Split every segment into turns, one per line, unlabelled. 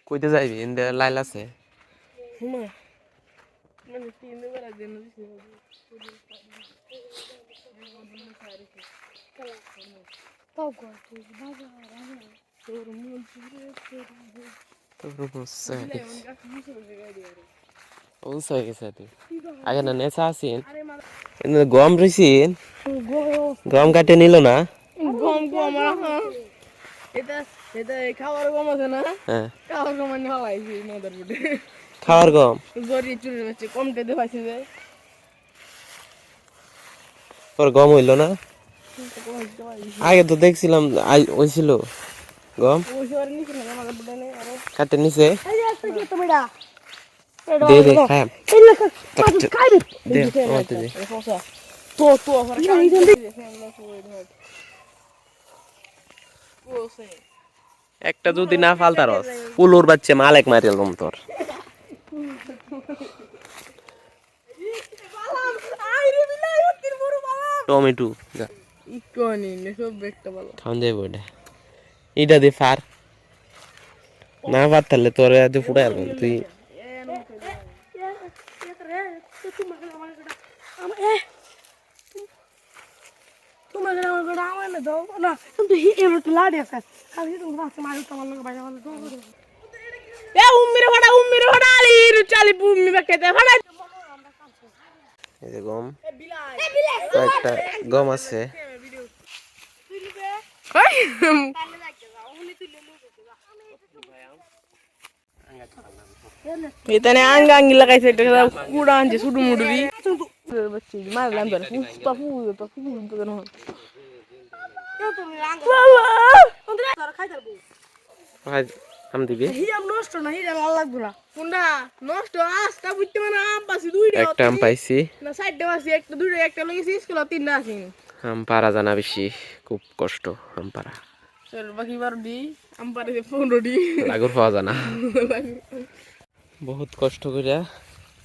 কইতে যাইবি ইন্দে লাইল আছে আগে না নেশা আছেন গম রইছেন গম কাটে নিল না
গম গম এটা এটা খাওয়ার গম আছে না খাওয়ার গম মানে হলাইছি নদর বুটে
খাওয়ার গম
জরি চুরি হচ্ছে কমতে দে পাইছে যে
তোর গম হইল না আগে তো দেখছিলাম হইছিল গম কাটে নিছে দে দে খাম দে আমাতে দে
তো তো
একটা যদি না ফালতারস পুলুর বাচ্চা মালেক মারিলাম তোর টমেটো
ইকনি নে সব একটা ভালো
খান যাইব এটা এটা দে ফার না পারতালে তোর এত ফুটাই আর তুই এই যে গম একটা গম আছে
এখানে আঙ্গাঙ্গি লাগাইছে এটা কুড়া আনছে সুডু মুডুরি বাচ্চি মারলাম ধরে পাপু পাপু তো না
আম দিবি
হিয়াম নষ্ট না হিয়াম ভালো লাগবে না কোনটা নষ্ট আজটা বুঝতে মানে আম পাছি দুইটা
একটা আম পাইছি
না সাইডে পাছি একটা দুইটা একটা লইছি স্কুল তিনটা আছে
আম পারা জানা বেশি খুব কষ্ট আম পারা
চল বাকি 12 দি আম পারে 15 দি
লাগুর পাওয়া জানা বহুত কষ্ট কইরা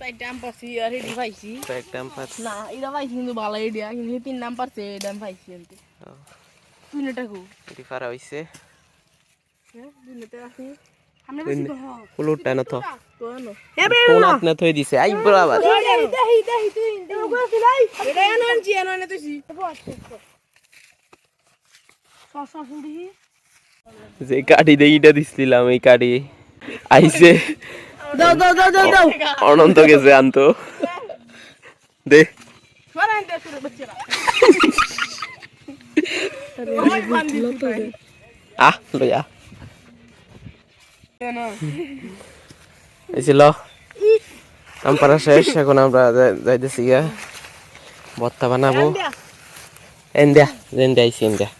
সাইডে আম পাছি আর হেডি পাইছি
একটা আম পাইছি
না এটা পাইছি কিন্তু ভালো আইডিয়া কিন্তু তিন নাম পারছে এটা আমি পাইছি এমনি তিনটা কো
এটি পারা হইছে
হ্যাঁ তিনটা আছে আমরা বেশি তো
ফুলুরটা না তো
তো না
কোন আপনি থই দিছে আই বরাবর
দেহি তুই এটা আনছি আননে তুই সসা ফুড়ি
যে কাটি দেইটা দিছিলাম এই কাটি আইছে
দাও দাও দাও দাও দাও
অনন্ত গেছে আনতো দে
সরাই দে শুরু বাচ্চারা
আহ লয়া এসিল আম পারা শেষ এখন আমরা যাইতেছি গা ভর্তা বানাবো এন্ডিয়া এন্ডিয়া আইসি এন্ডিয়া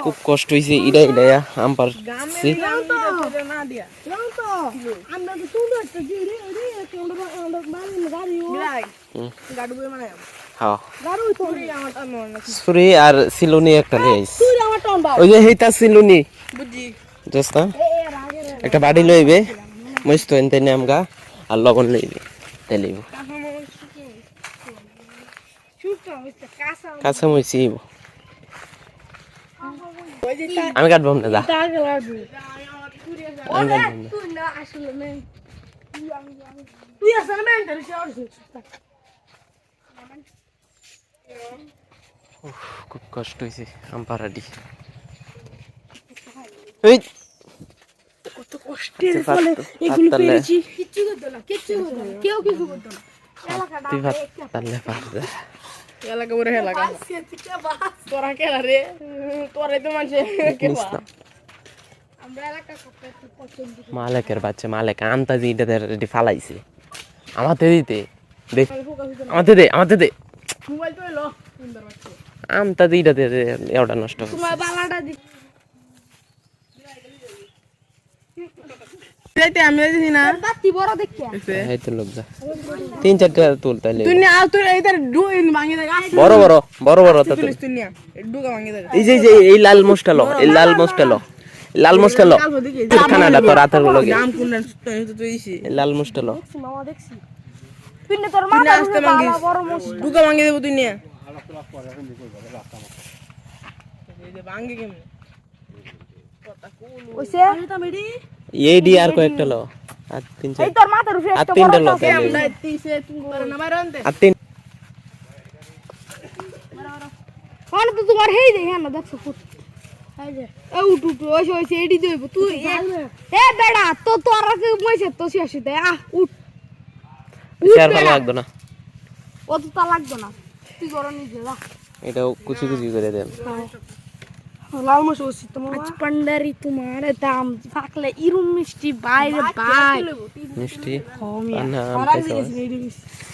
খুব কষ্ট হয়েছে ইডা ইডায়া আম পারছি ছুরি আর সিলুনি একটা নিয়ে আইছি ওই যে হেইতা সিলুনি জাস্ট না একটা বাড়ি লইবে মস্ত এনতে নামগা আর লগন লইবে তেলিব কাঁচা মইছি আমি কাটবো না যা আমি কাটবো না খুব কষ্ট হয়েছে আম পাড়াটি
কত কষ্টের ফলে এগুলো পেরেছি কিচ্ছু করতে না কিচ্ছু করতে না কেউ কিছু করতে না এলাকা বড় এলাকা তোরা কেলা রে তোরাই তো মানুষ
মালেকের বাচ্চা মালেক আমতা দিটা ফালাইছে আমাতে দিতে দেখ আমাতে দে আমাতে দে
মোবাইল তো এলো সুন্দর বাচ্চা
আমতা দিটা দে এওটা নষ্ট
তোমার বালাটা দি যাইতে আমি যাইছি না বাতি বড় দেখিয়া
এই তো লোক যা তিন চারটা তুল তাইলে
তুই না তুই এইটার ডুইন ভাঙি দে
বড় বড় বড় বড় তা
তুই তুই না ডুগা ভাঙি দে
এই যে এই লাল মোস্টালো এই লাল মোস্টালো লাল মোস্টালো খানাটা তো রাতের লগে
জাম কোন তুই ইসি
লাল মোস্টালো
মামা দেখছি তুই না তোর মা বড় মোস ডুগা ভাঙি দেব তুই না এই যে ভাঙি কেমনে ওইছে
এই ডি আর কয়েকটা লো আর তিন চার
এই তোর মাথার উপরে
আর
একটা
তিনটা
বড়
লো
আছে
তাহলে।
আমরা তিসে তুমি করে না বাইরে
আর তিন
কোন তো তোমার হেই দে হ্যাঁ না দেখছো ফুট এই যে এ উঠ উঠ ওইছে এডি দেব তুই এ বেড়া তো তোর কে মইছে তো শেষ দে উঠ
শেয়ার ভালো লাগবে না,
ও তো তা লাগবে না তুই করো নিজে যা
এটাও কুচি কুচি করে দেন।
লাল মশ ওসি তোমার আজ পান্ডারি তোমার দাম ফাকলে ইরুম মিষ্টি বাইরে বাই
মিষ্টি
কমিয়া
না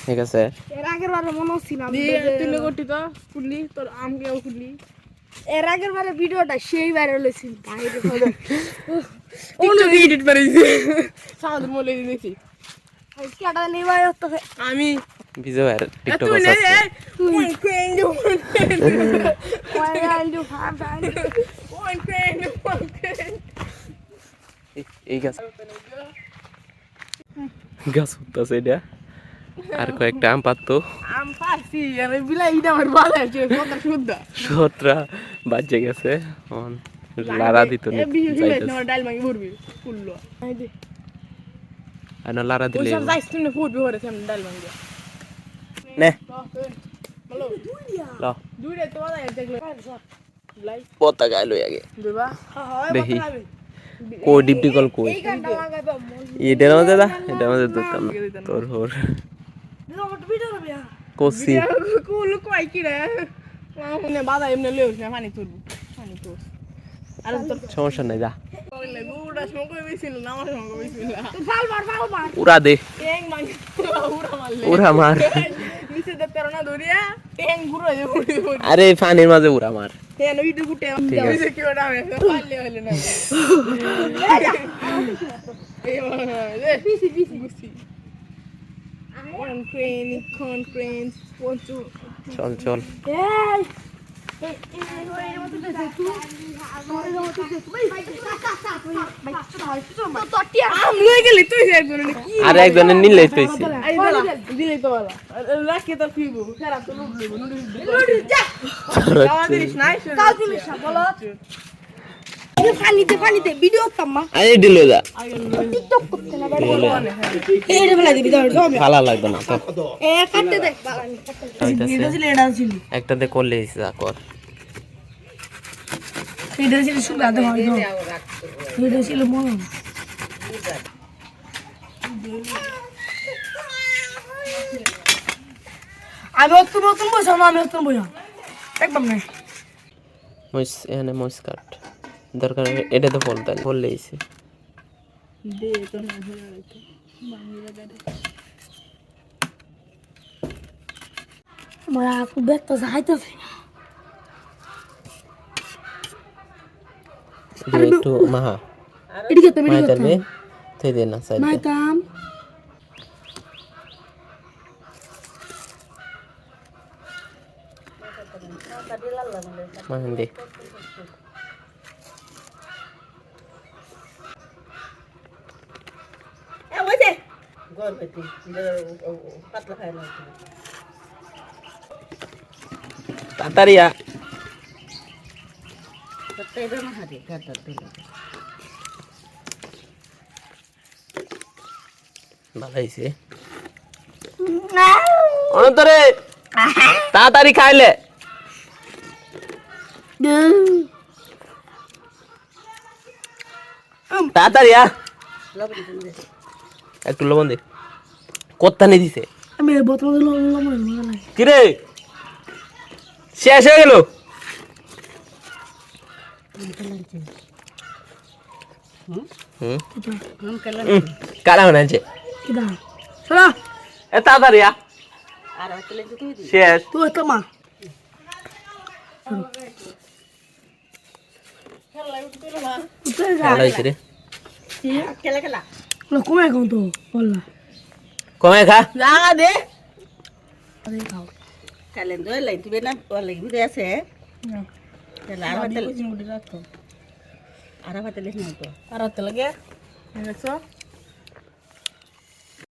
ঠিক আছে।
এর আগের বারে মনে হচ্ছিল তুই লগটি তো ফুললি তোর আম কেউ ফুললি এর আগের বারে ভিডিওটা সেই ভাইরাল হয়েছিল বাইরে অনেক এডিট করেছি সাউন্ড মলে দিয়েছি কেডা নিবাই হতো আমি
বিজয় আর টিকটক আছে
তুই কেন
এই গাছ গাছ উঠতেছে এটা আর কয়েকটা আম পাততো
আম পারছি আমি বিলাই ইটা আমার ভালো আছে কথা শুদ্ধ
সতরা বাজে গেছে লারা দিত
এ বিহি বিলাই না ডাল মাগি ভরবি ফুললো আই দে
আর না লারা দিলে
ওই সব যাইছ তুমি ফুটবি হরে সামনে ডাল মাগি
নে
হ্যালো
ল
দুইটা তো আয় দেখলে লাই
পতা গায় লই আগে
দেবা হ্যাঁ
দেখি কো ডিপটি কল কই
এই গানটা লাগাইবা
এটার মধ্যে দা এটার মধ্যে দিতাম না তোর হোর কোসি
কুল কই কি রে মানে বাদা এমনে লইছ না পানি তুলবো পানি তো আর তোর
সমস্যা নাই যা
বললে গুড়া সঙ্গ বেশি না আমার সঙ্গ বেশি না তুই ফাল মার
উড়া দে
টেং মাগি উড়া মারলে
উড়া মার
নিচে দে তেরনা ধরিয়া টেং ঘুরে যাবে
আরে পানির মাঝে উড়া মার
তেন ওই গুটে
ঠিক আছে।
ওই কি ওটা আমি পারলে হইলো না এই মানে পিসি গুছি কোন ক্রেন পঞ্চু
চল চল
এই আম লই গেলি তুই একজন কি
আর একজনের নিলেই পেয়েছি
এই দিলে তো ভালো রাখি তো ফিরবো খারাপ তো লুট যা গাওয়া দিস নাই গাওয়া দিস বলো পানিতে ভিডিও করতাম
আরে দিলে যা
টিকটক করতে না বড় এই রে বলা দিবি ধর
ভালো লাগবে না তো
এ কাটতে দেখ বালানি ভিডিও ছিল এটা ছিল
একটাতে করলে যা কর
ভিডিও ছিল সুগা দে হয় ভিডিও ছিল মন আমি নতুন বসা আমি নতুন বসা একদম না
মইস এখানে মইস কাট দরকার এটা তো বলতেন বললেইছি
দে তো না ধরে রাখো বাংলা গাড়ি আমরা খুব তো যাইতেছে
একটু মাহা
এদিকে তো
মাই যাবে তুই দে না সাইড
মাই কাম
মাহেন দে
এ ওইছে
তাড়াতাড়িয়া ভালো হয়েছে অনন্তরে তাড়াতাড়ি খাইলে তাড়াতাড়ি একটু লবণ দে কত্তা নিয়ে দিছে
আমি বোতল লম
কিরে শেষ হয়ে গেল কারা বানাচ্ছে
কিদা সরা
এ তাড়াতাড়ি শেষ
তুই তো মা
ভালো হয়েছে রে
কমে কম তো বললা
কমে খা
জাগা দে
Kalian tuh lain tuh benar, lagi gitu ya sih. Arah hotel, arah hotel itu.
আর হাতে লাগে দেখছো